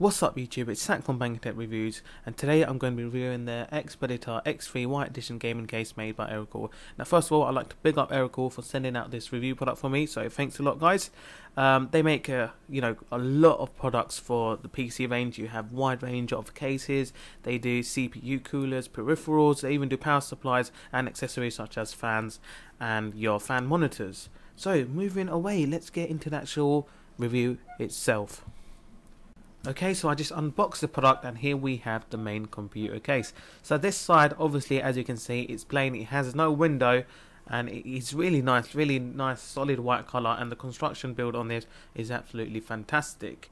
What's up YouTube, it's Zach from Banking Tech Reviews, and today I'm going to be reviewing the Expeditor X3 White Edition gaming case made by Aerocool. Now first of all, I'd like to big up Aerocool for sending out this review product for me, so thanks a lot guys. They make a lot of products for the PC range. You have wide range of cases, they do CPU coolers, peripherals, they even do power supplies and accessories such as fans and your fan monitors. So moving away, let's get into the actual review itself. Okay, so I just unboxed the product and here we have the main computer case. So this side, obviously, as you can see, it's plain, it has no window and it's really nice solid white color, and the construction build on this is absolutely fantastic.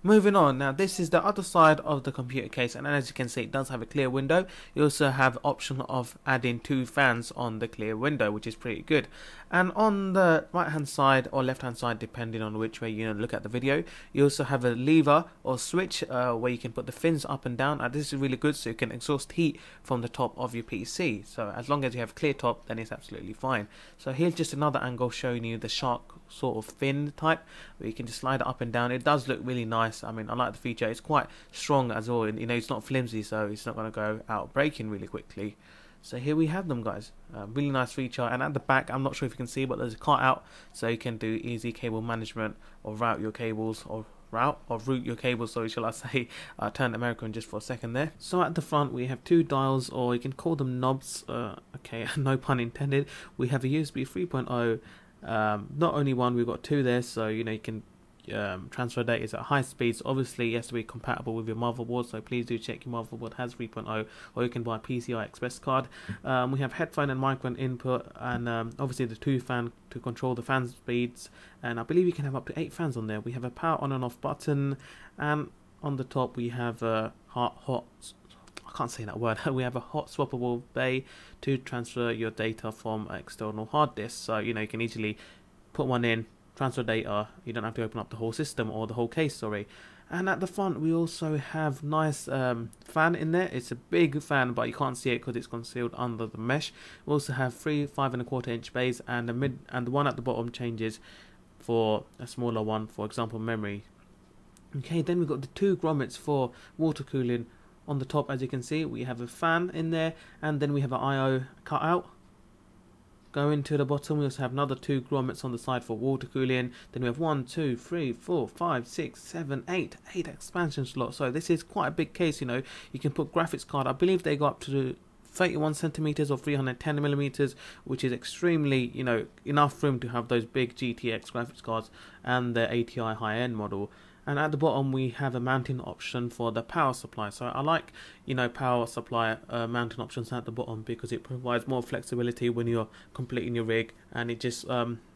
Moving on, now this is the other side of the computer case, and as you can see it does have a clear window. You also have option of adding 2 fans on the clear window, which is pretty good. And on the right hand side or left hand side, depending on which way you look at the video, you also have a lever or switch where you can put the fins up and down. And this is really good, so you can exhaust heat from the top of your PC. So as long as you have a clear top, then it's absolutely fine. So here's just another angle showing you the shark sort of fin type, where you can just slide it up and down. It does look really nice. I mean, I like the feature. It's quite strong as well, and it's not flimsy, so it's not going to go out breaking really quickly. So here we have them guys, really nice feature. And at the back, I'm not sure if you can see, but there's a cutout, so you can do easy cable management or route your cables, or route your cables, sorry, shall I say. Turn American just for a second there. So at the front we have 2 dials, or you can call them knobs, okay, no pun intended. We have a USB 3.0, not only one, we've got 2 there, so you can transfer data at high speeds. Obviously it has to be compatible with your motherboard, so please do check your motherboard has 3.0, or you can buy a PCI Express card. We have headphone and microphone input, and obviously the 2 fan to control the fan speeds, and I believe you can have up to 8 fans on there. We have a power on and off button, and on the top we have a I can't say that word. We have a hot swappable bay to transfer your data from external hard disks, so you can easily put one in, transfer data. You don't have to open up the whole system or the whole case, sorry. And at the front we also have nice fan in there. It's a big fan, but you can't see it because it's concealed under the mesh. We also have 3 5¼ inch bays, and the one at the bottom changes for a smaller one, for example memory. Okay, then we've got the 2 grommets for water cooling. On the top, as you can see, we have a fan in there, and then we have an I/O cutout. Going to the bottom, we also have another 2 grommets on the side for water cooling. Then we have 1, 2, 3, 4, 5, 6, 7, 8 expansion slots. So this is quite a big case. You can put graphics card. I believe they go up to 31 centimeters or 310 millimeters, which is extremely, enough room to have those big GTX graphics cards and the ATI high-end model. And at the bottom we have a mounting option for the power supply. So I like power supply mounting options at the bottom, because it provides more flexibility when you're completing your rig, and it just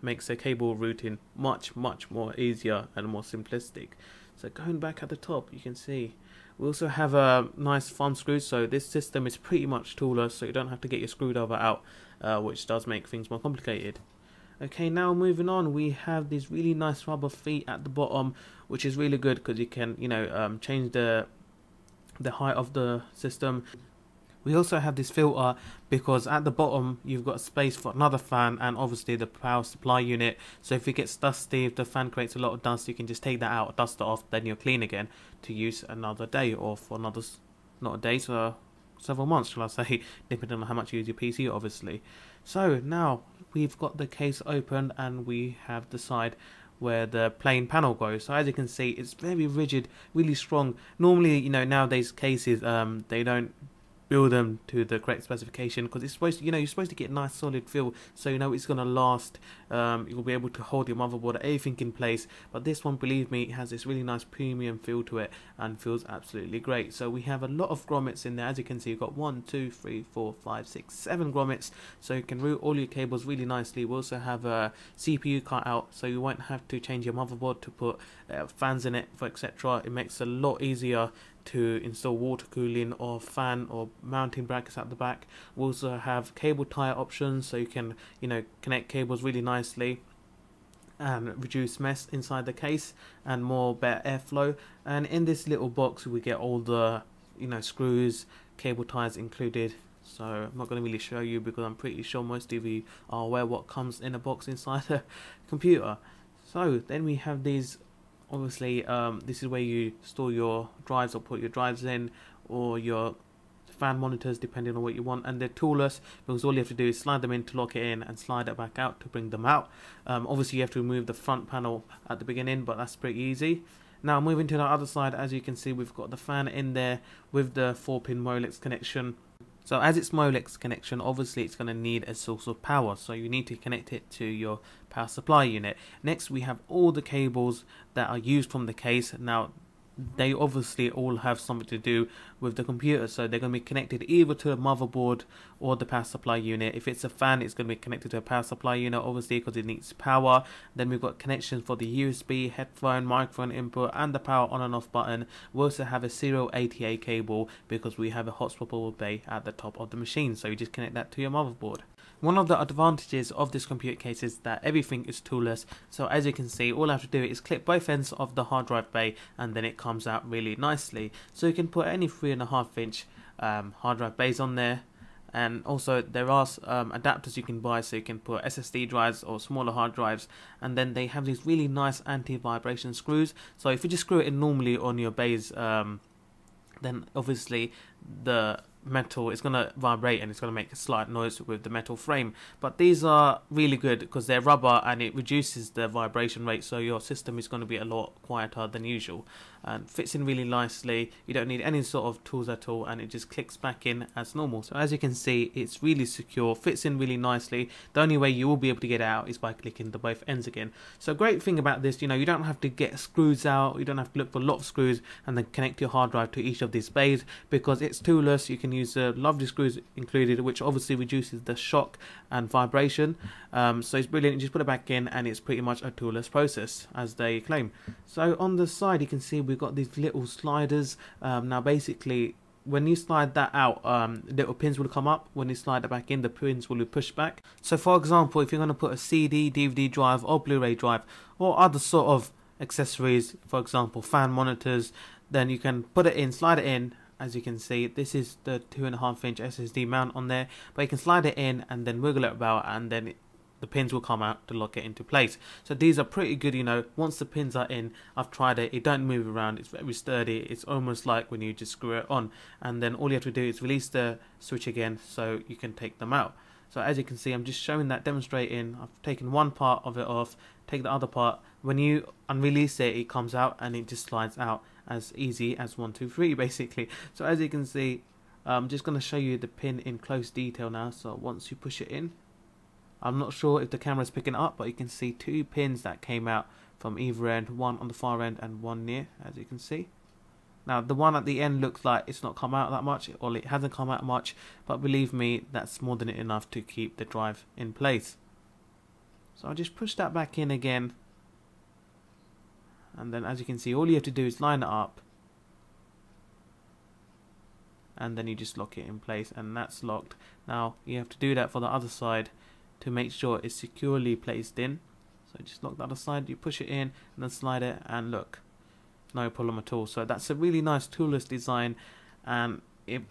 makes the cable routing much more easier and more simplistic. So going back at the top, you can see we also have a nice thumb screw. So this system is pretty much toolless, so you don't have to get your screwdriver out, which does make things more complicated. Okay, now moving on, we have these really nice rubber feet at the bottom, which is really good because you can change the height of the system. We also have this filter because at the bottom you've got space for another fan and obviously the power supply unit. So if it gets dusty, if the fan creates a lot of dust, you can just take that out, dust it off, then you're clean again to use another day, or for another, not a day, so several months, shall I say, depending on how much you use your PC obviously. So now we've got the case open, and we have the side where the plain panel goes. So as you can see, it's very rigid, really strong. Normally, nowadays cases, they don't build them to the correct specification, because it's supposed to, you're supposed to get a nice solid feel, so it's going to last. You'll be able to hold your motherboard, everything in place. But this one, believe me, it has this really nice premium feel to it and feels absolutely great. So we have a lot of grommets in there. As you can see, you've got 1, 2, 3, 4, 5, 6, 7 grommets, so you can route all your cables really nicely. We also have a CPU cutout, so you won't have to change your motherboard to put fans in it, for etc. It makes it a lot easier to install water cooling or fan or mounting brackets at the back. We also have cable tie options, so you can connect cables really nicely and reduce mess inside the case and more better airflow. And in this little box we get all the screws, cable ties included. So I'm not going to really show you, because I'm pretty sure most of you are aware what comes in a box inside a computer. So then we have these obviously this is where you store your drives or put your drives in, or your fan monitors, depending on what you want. And they're toolless because all you have to do is slide them in to lock it in and slide it back out to bring them out. Obviously you have to remove the front panel at the beginning, but that's pretty easy. Now moving to the other side, as you can see, we've got the fan in there with the 4-pin Molex connection. So as it's Molex connection, obviously it's going to need a source of power, so you need to connect it to your power supply unit. Next we have all the cables that are used from the case. Now they obviously all have something to do with the computer, so they're going to be connected either to the motherboard or the power supply unit. If it's a fan, it's going to be connected to a power supply unit, obviously, because it needs power. Then we've got connections for the USB, headphone, microphone input, and the power on and off button. We also have a serial ATA cable because we have a hot swappable bay at the top of the machine, so you just connect that to your motherboard. One of the advantages of this computer case is that everything is toolless, so as you can see, all I have to do is clip both ends of the hard drive bay and then it comes out really nicely. So you can put any 3.5-inch hard drive bays on there, and also there are adapters you can buy, so you can put SSD drives or smaller hard drives, and then they have these really nice anti-vibration screws. So if you just screw it in normally on your bays, then obviously the metal is going to vibrate and it's going to make a slight noise with the metal frame. But these are really good because they're rubber and it reduces the vibration rate, so your system is going to be a lot quieter than usual and fits in really nicely. You don't need any sort of tools at all, and it just clicks back in as normal. So as you can see, it's really secure, fits in really nicely. The only way you will be able to get it out is by clicking the both ends again. So great thing about this, you don't have to get screws out, you don't have to look for a lot of screws and then connect your hard drive to each of these bays, because it's toolless. You can use lovely screws included, which obviously reduces the shock and vibration. So it's brilliant. You just put it back in and it's pretty much a toolless process, as they claim. So on the side you can see we've got these little sliders. Now basically when you slide that out, little pins will come up. When you slide it back in, the pins will be pushed back. So for example, if you're going to put a CD, DVD drive or Blu-ray drive or other sort of accessories, for example fan monitors, then you can put it in, slide it in. As you can see, this is the 2.5-inch SSD mount on there, but you can slide it in and then wiggle it about, and then the pins will come out to lock it into place. So these are pretty good, once the pins are in. I've tried it, it don't move around, it's very sturdy. It's almost like when you just screw it on, and then all you have to do is release the switch again so you can take them out. So as you can see, I'm just showing that, demonstrating. I've taken one part of it off, take the other part. When you unrelease it, it comes out and it just slides out as easy as 1, 2, 3 basically. So as you can see, I'm just going to show you the pin in close detail now. So once you push it in, I'm not sure if the camera's picking it up, but you can see 2 pins that came out from either end, one on the far end and one near, as you can see. Now the one at the end looks like it's not come out that much, or it hasn't come out much, but believe me, that's more than enough to keep the drive in place. So I'll just push that back in again, and then as you can see, all you have to do is line it up, and then you just lock it in place, and that's locked. Now you have to do that for the other side to make sure it's securely placed in. So just lock the other side, you push it in and then slide it, and look, no problem at all. So that's a really nice toolless design, and it,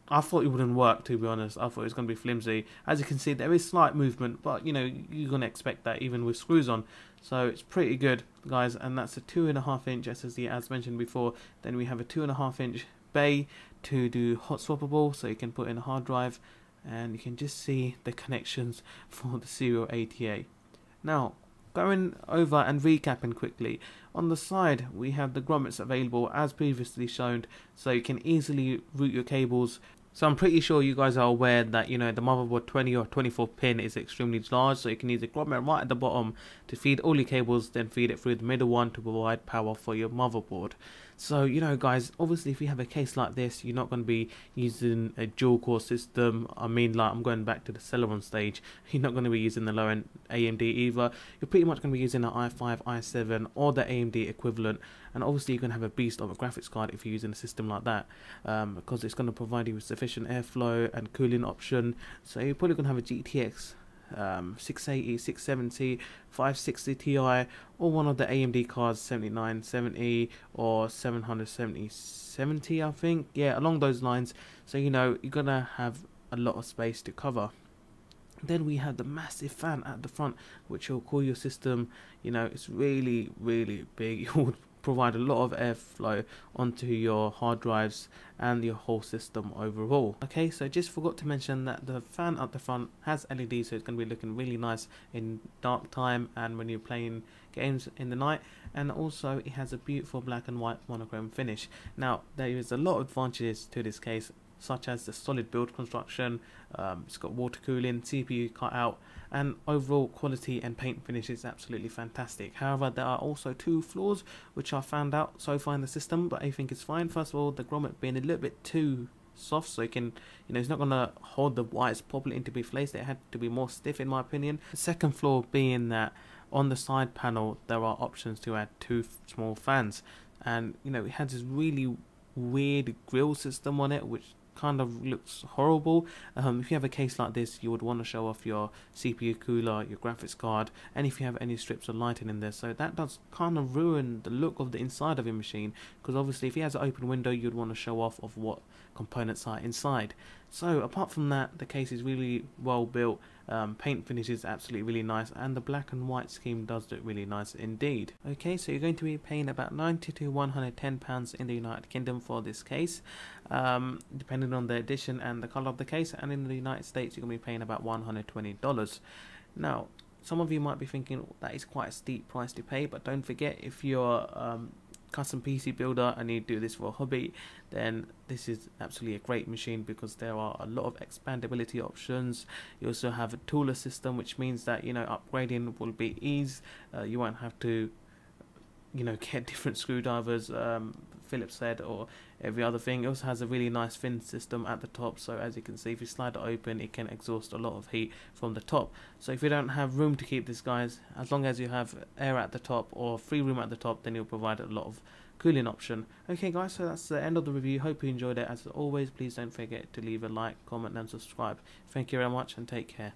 I thought it wouldn't work, to be honest. I thought it was going to be flimsy. As you can see, there is slight movement, but you're going to expect that even with screws on. So it's pretty good, guys, and that's a 2.5-inch SSD as mentioned before. Then we have a 2.5-inch bay to do hot swappable, so you can put in a hard drive, and you can just see the connections for the serial ATA. Now, going over and recapping quickly, on the side we have the grommets available as previously shown, so you can easily route your cables. So I'm pretty sure you guys are aware that the motherboard 20 or 24 pin is extremely large, so you can use a grommet right at the bottom to feed all your cables, then feed it through the middle one to provide power for your motherboard. So guys, obviously if you have a case like this, you're not going to be using a dual core system. I mean, like, I'm going back to the Celeron stage. You're not going to be using the low end AMD either. You're pretty much going to be using an i5, i7 or the AMD equivalent, and obviously you're going to have a beast of a graphics card if you're using a system like that, because it's going to provide you with sufficient airflow and cooling option. So you're probably going to have a GTX 680, 670, 560 Ti, or one of the AMD cards, 7970 or 770, I think, yeah, along those lines. So you're gonna have a lot of space to cover. Then we have the massive fan at the front, which will cool your system. You know, it's really, really big. It will provide a lot of airflow onto your hard drives and your whole system overall. Okay, so just forgot to mention that the fan at the front has LEDs, so it's going to be looking really nice in dark time and when you're playing games in the night. And also it has a beautiful black and white monochrome finish. Now there is a lot of advantages to this case, such as the solid build construction. It's got water cooling, CPU cutout, and overall quality and paint finish is absolutely fantastic. However, there are also two flaws which I found out so far in the system, but I think it's fine. First of all, the grommet being a little bit too soft, so it can, you know, it's not going to hold the wires properly into be placed. It had to be more stiff in my opinion. The second flaw being that on the side panel there are options to add two small fans, and you know, it has this really weird grill system on it which kind of looks horrible. If you have a case like this, you would want to show off your CPU cooler, your graphics card, and if you have any strips of lighting in there. So that does kind of ruin the look of the inside of your machine, because obviously if he has an open window, you'd want to show off of what components are inside. So apart from that, the case is really well built. Paint finish is absolutely really nice, and the black and white scheme does look really nice indeed. Okay, so you're going to be paying about £90 to £110 in the United Kingdom for this case, depending on the edition and the colour of the case, and in the United States you're going to be paying about $120. Now, some of you might be thinking that is quite a steep price to pay, but don't forget, if you're custom PC builder and you do this for a hobby, then this is absolutely a great machine, because there are a lot of expandability options. You also have a tooler system, which means that, you know, upgrading will be ease. You won't have to, you know, get different screwdrivers, Phillips head or every other thing. It also has a really nice fin system at the top, so as you can see, if you slide it open, it can exhaust a lot of heat from the top. So if you don't have room to keep this, guys, as long as you have air at the top or free room at the top, then you'll provide a lot of cooling option. Okay guys, so that's the end of the review. Hope you enjoyed it. As always, please don't forget to leave a like, comment and subscribe. Thank you very much and take care.